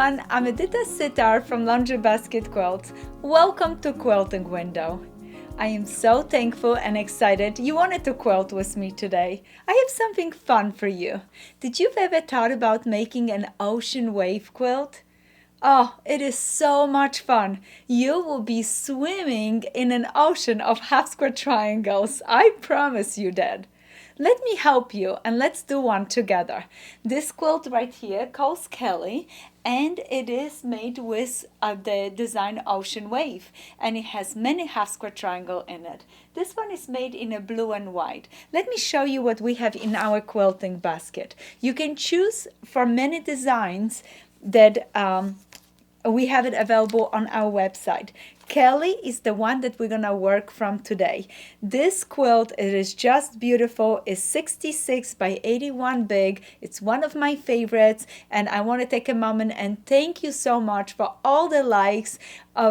everyone, I'm Edyta Sitar from Laundry Basket Quilts. Welcome to Quilting Window. I am so thankful and excited you wanted to quilt with me today. I have something fun for you. Did you ever thought about making an ocean wave quilt? Oh, it is so much fun. You will be swimming in an ocean of half square triangles. I promise you that. Let me help you and let's do one together. This quilt right here calls KELLEY and it is made with the design Ocean Wave and it has many half square triangle in it. This one is made in a blue and white. Let me show you what we have in our quilting basket. You can choose for many designs that we have it available on our website. KELLEY is the one that we're gonna work from today. This quilt, it is just beautiful. It's 66 by 81 big. It's one of my favorites, and I want to take a moment and thank you so much for all the likes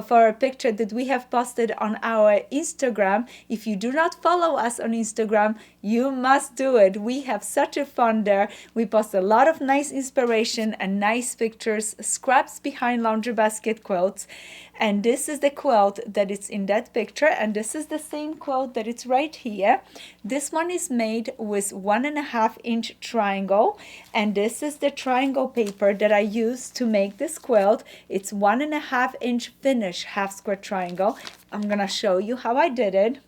for a picture that we have posted on our Instagram. If you do not follow us on Instagram, you must do it. We have such a fun there. We post a lot of nice inspiration and nice pictures, scraps behind laundry basket quilts. And this is the quilt that is in that picture, and this is the same quilt that is right here. This one is made with 1.5 inch triangle, and this is the triangle paper that I use to make this quilt. It's 1.5 inch finish half square triangle. I'm gonna show you how I did it.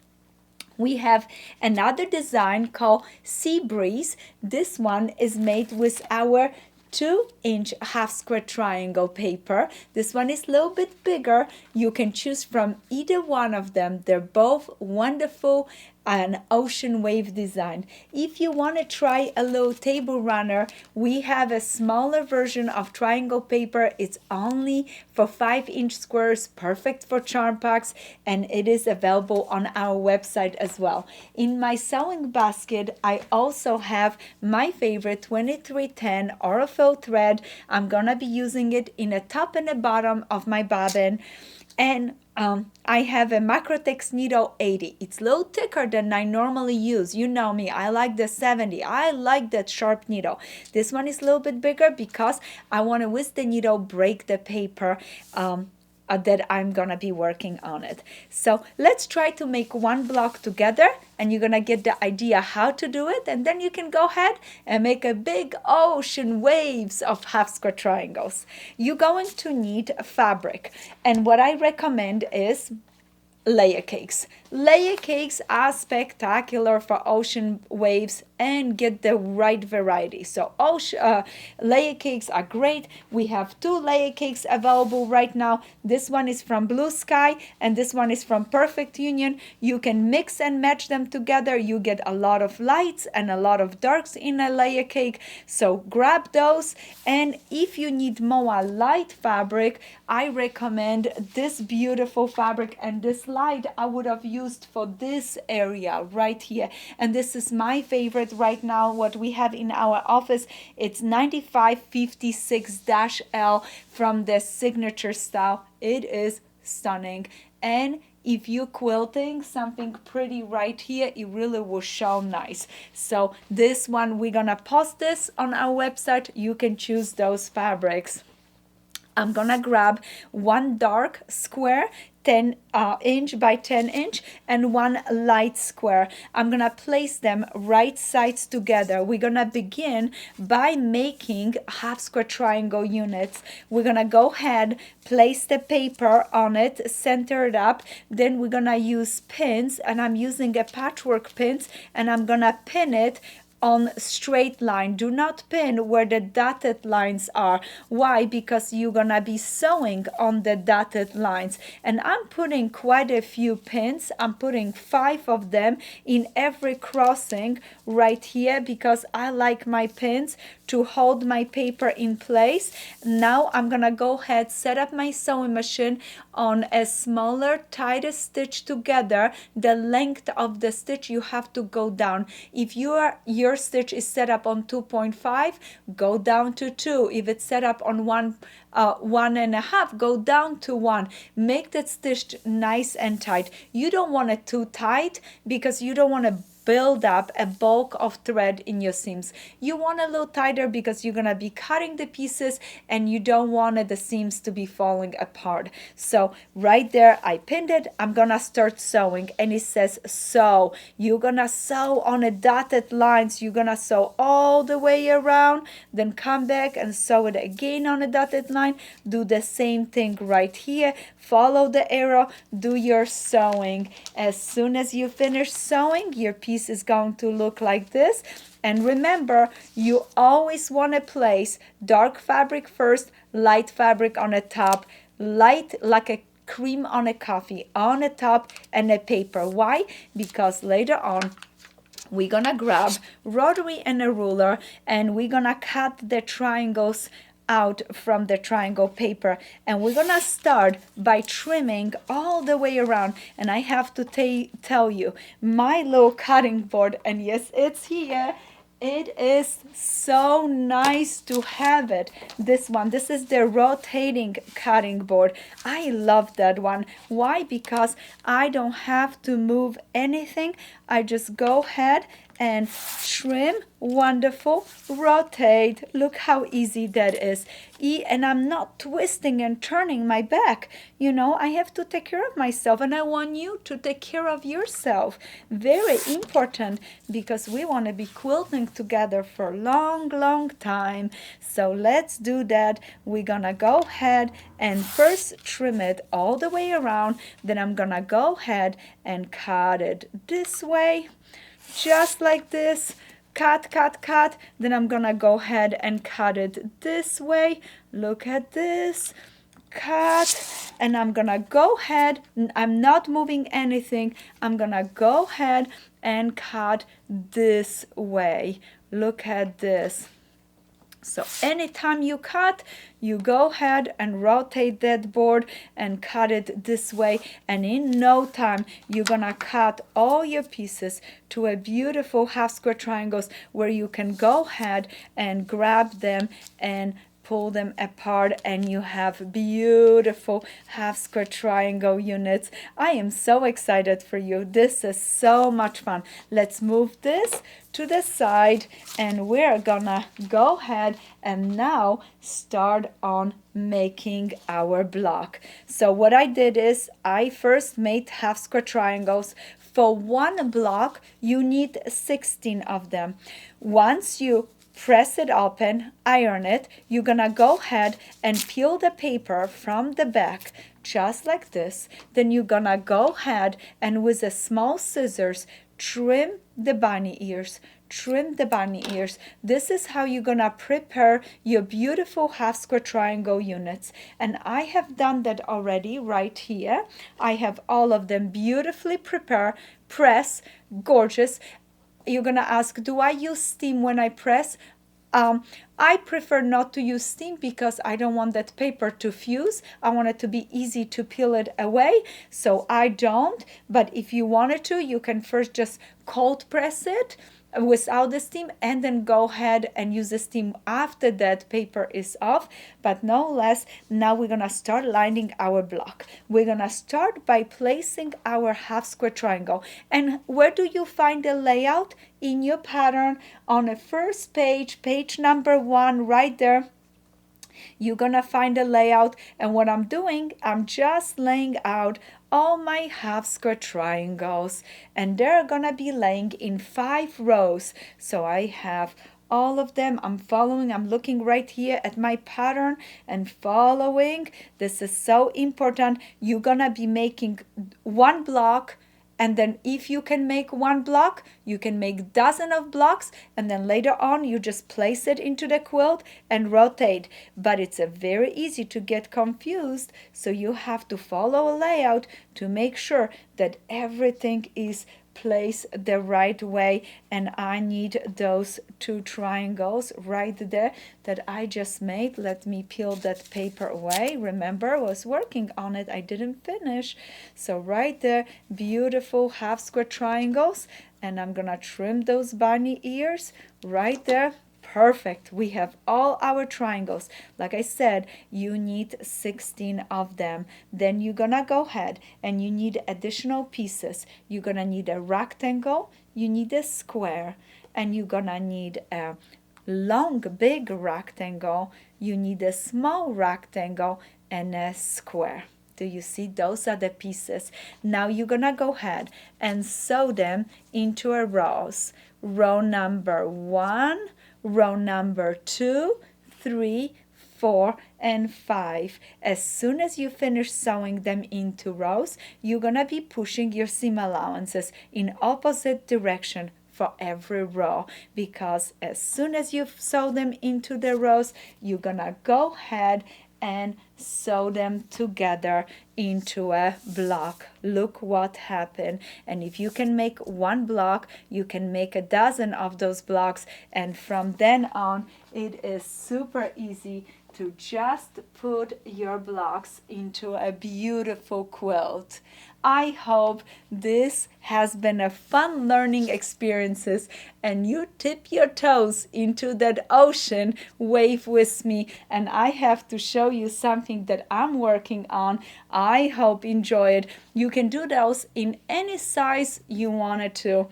We have another design called Sea Breeze. This one is made with our 2 inch half square triangle paper. This one is a little bit bigger. You can choose from either one of them. They're both wonderful and ocean wave design. If you want to try a little table runner, we have a smaller version of triangle paper. It's only for 5 inch squares, perfect for charm packs, and it is available on our website as well. In my sewing basket, I also have my favorite 2310 Aurifil thread. I'm gonna be using it in the top and the bottom of my bobbin. And I have a Macrotex needle 80. It's a little thicker than I normally use. You know me, I like the 70. I like that sharp needle. This one is a little bit bigger because I want to, with the needle, break the paper that I'm gonna be working on it. So let's try to make one block together, and you're gonna get the idea how to do it, and then you can go ahead and make a big ocean waves of half square triangles. You're going to need fabric, and what I recommend is layer cakes. Layer cakes are spectacular for ocean waves and get the right variety. So layer cakes are great. We have 2 layer cakes available right now. This one is from Blue Sky and this one is from Perfect Union. You can mix and match them together. You get a lot of lights and a lot of darks in a layer cake. So grab those, and if you need more light fabric, I recommend this beautiful fabric, and this light I would have used for this area right here, and this is my favorite right now. What we have in our office, it's 9556-L from the signature style. It is stunning, and if you're quilting something pretty right here, it really will show nice. So this one, we're gonna post this on our website. You can choose those fabrics. I'm gonna grab one dark square, 10 inch by 10 inch, and one light square. I'm gonna place them right sides together. We're gonna begin by making half square triangle units. We're gonna go ahead, place the paper on it, center it up. Then we're gonna use pins, and I'm using a patchwork pins, and I'm gonna pin it on straight line. Do not pin where the dotted lines are. Why? Because you're gonna be sewing on the dotted lines, and I'm putting quite a few pins. I'm putting 5 of them in every crossing right here because I like my pins to hold my paper in place. Now I'm gonna go ahead, set up my sewing machine on a smaller, tighter stitch together. The length of the stitch you have to go down. If your stitch is set up on 2.5, go down to 2. If it's set up on 1.5, go down to 1. Make that stitch nice and tight. You don't want it too tight because you don't want to build up a bulk of thread in your seams. You want a little tighter because you're gonna be cutting the pieces and you don't want the seams to be falling apart. So right there I pinned it. I'm gonna start sewing, and it says sew. You're gonna sew on a dotted lines. You're gonna sew all the way around, then come back and sew it again on a dotted line. Do the same thing right here. Follow the arrow, do your sewing. As soon as you finish sewing, your piece is going to look like this. And remember, you always want to place dark fabric first, light fabric on the top, light like a cream on a coffee on the top, and a paper. Why? Because later on we're gonna grab rotary and a ruler, and we're gonna cut the triangles out from the triangle paper, and we're gonna start by trimming all the way around. And I have to tell you, my little cutting board, and yes, it's here, it is so nice to have it. This is the rotating cutting board. I love that one. Why? Because I don't have to move anything. I just go ahead and trim. Wonderful. Rotate. Look how easy that is. And I'm not twisting and turning my back. You know, I have to take care of myself, and I want you to take care of yourself. Very important, because we want to be quilting together for a long, long time. So let's do that. We're gonna go ahead and first trim it all the way around. Then I'm gonna go ahead and cut it this way, just like this. Cut, cut, cut. Then I'm gonna go ahead and cut it this way. Look at this. Cut. And I'm gonna go ahead, I'm not moving anything. I'm gonna go ahead and cut this way. Look at this. So anytime you cut, you go ahead and rotate that board and cut it this way, and in no time you're gonna cut all your pieces to a beautiful half square triangles where you can go ahead and grab them and pull them apart, and you have beautiful half square triangle units. I am so excited for you. This is so much fun. Let's move this to the side, and we're gonna go ahead and now start on making our block. So what I did is I first made half square triangles. For one block you need 16 of them. Once you press it open, iron it, you're gonna go ahead and peel the paper from the back just like this. Then you're gonna go ahead and with a small scissors trim the bunny ears. Trim the bunny ears. This is how you're gonna prepare your beautiful half square triangle units. And I have done that already right here. I have all of them beautifully prepared, press, gorgeous. You're gonna ask, do I use steam when I press? I prefer not to use steam because I don't want that paper to fuse. I want it to be easy to peel it away, so I don't. But if you wanted to, you can first just cold press it without the steam, and then go ahead and use the steam after that paper is off. But no less, now we're gonna start lining our block. We're gonna start by placing our half square triangle. And where do you find the layout? In your pattern on the first page, page number 1, right there. You're gonna find a layout, and what I'm doing, I'm just laying out all my half square triangles, and they're gonna be laying in 5 rows. So I have all of them. I'm following, I'm looking right here at my pattern and following. This is so important. You're gonna be making one block, and then if you can make one block, you can make dozen of blocks, and then later on you just place it into the quilt and rotate. But it's a very easy to get confused, so you have to follow a layout to make sure that everything is placed the right way. And I need those 2 triangles right there that I just made. Let me peel that paper away. Remember, I was working on it, I didn't finish. So right there, beautiful half square triangles, and I'm gonna trim those bunny ears right there. Perfect. We have all our triangles. Like I said, you need 16 of them. Then you're gonna go ahead and you need additional pieces. You're gonna need a rectangle, you need a square, and you're gonna need a long, big rectangle, you need a small rectangle, and a square. Do you see? Those are the pieces. Now you're gonna go ahead and sew them into a rows. Row number 1, row number 2, 3, 4, and 5. As soon as you finish sewing them into rows, you're gonna be pushing your seam allowances in opposite direction for every row, because as soon as you sew them into the rows, you're gonna go ahead and sew them together into a block. Look what happened. And if you can make one block, you can make a dozen of those blocks, and from then on it is super easy to just put your blocks into a beautiful quilt. I hope this has been a fun learning experiences and you tip your toes into that ocean wave with me, and I have to show you something that I'm working on. I hope you enjoy it. You can do those in any size you wanted to.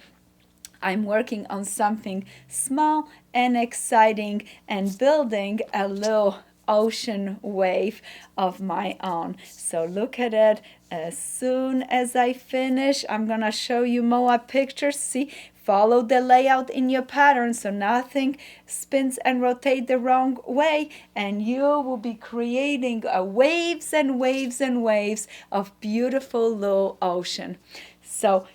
I'm working on something small and exciting and building a little ocean wave of my own. So look at it. As soon as I finish, I'm gonna show you more pictures. See, follow the layout in your pattern so nothing spins and rotate the wrong way, and you will be creating waves and waves and waves of beautiful little ocean. So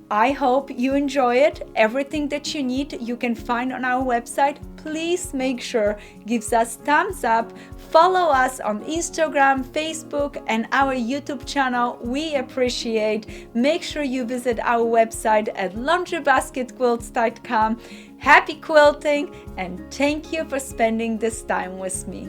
I hope you enjoy it. Everything that you need you can find on our website. Please make sure gives us thumbs up. Follow us on Instagram, Facebook, and our YouTube channel. We appreciate. Make sure you visit our website at laundrybasketquilts.com. Happy quilting, and thank you for spending this time with me.